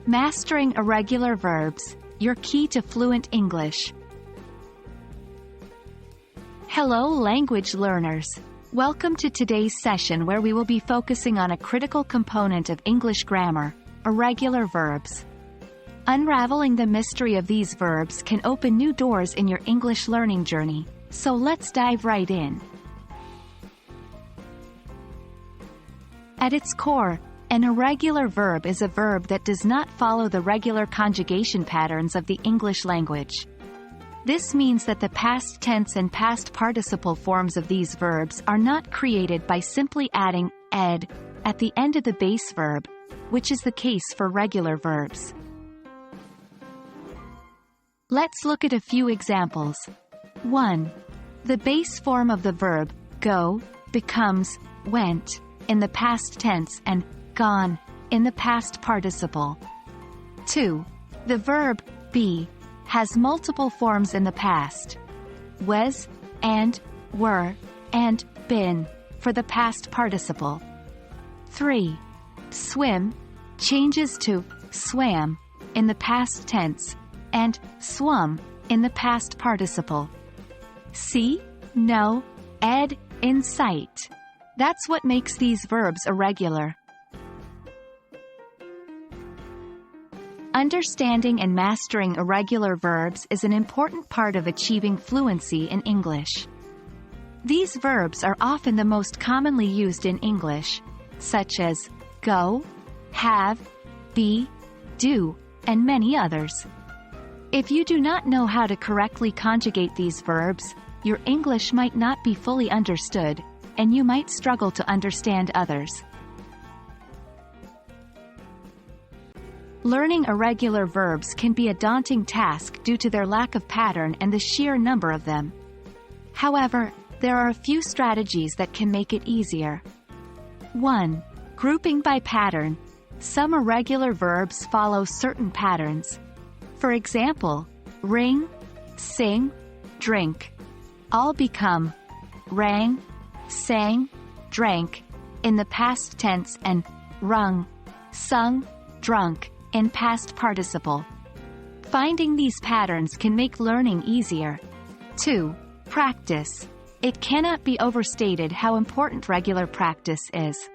Mastering irregular verbs, your key to fluent English. Hello language learners. Welcome to today's session where we will be focusing on a critical component of English grammar, irregular verbs. Unraveling the mystery of these verbs can open new doors in your English learning journey, so let's dive right in. At its core, an irregular verb is a verb that does not follow the regular conjugation patterns of the English language. This means that the past tense and past participle forms of these verbs are not created by simply adding ed at the end of the base verb, which is the case for regular verbs. Let's look at a few examples. 1. The base form of the verb go becomes went in the past tense and gone in the past participle. 2. The verb be has multiple forms in the past. Was, and, were, and been for the past participle. 3. Swim changes to swam in the past tense and swum in the past participle. See, know, ed, in sight. That's what makes these verbs irregular. Understanding and mastering irregular verbs is an important part of achieving fluency in English. These verbs are often the most commonly used in English, such as go, have, be, do, and many others. If you do not know how to correctly conjugate these verbs, your English might not be fully understood, and you might struggle to understand others. Learning irregular verbs can be a daunting task due to their lack of pattern and the sheer number of them. However, there are a few strategies that can make it easier. 1. Grouping by pattern. Some irregular verbs follow certain patterns. For example, ring, sing, drink all become rang, sang, drank in the past tense and rung, sung, drunk in past participle. Finding these patterns can make learning easier. 2. Practice. It cannot be overstated how important regular practice is.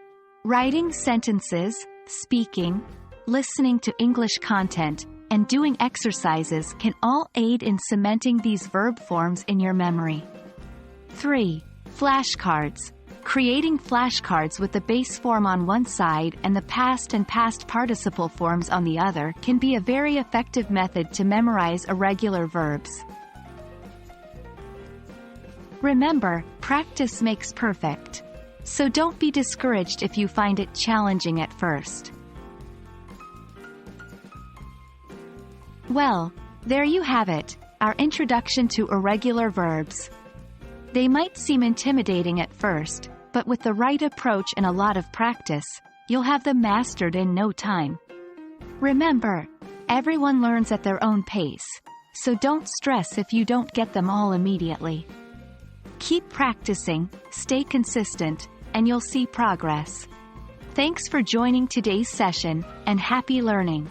Writing sentences, speaking, listening to English content, and doing exercises can all aid in cementing these verb forms in your memory. 3. Flashcards. Creating flashcards with the base form on one side and the past and past participle forms on the other can be a very effective method to memorize irregular verbs. Remember, practice makes perfect. So don't be discouraged if you find it challenging at first. Well, there you have it, our introduction to irregular verbs. They might seem intimidating at first, but with the right approach and a lot of practice, you'll have them mastered in no time. Remember, everyone learns at their own pace, so don't stress if you don't get them all immediately. Keep practicing, stay consistent, and you'll see progress. Thanks for joining today's session, and happy learning!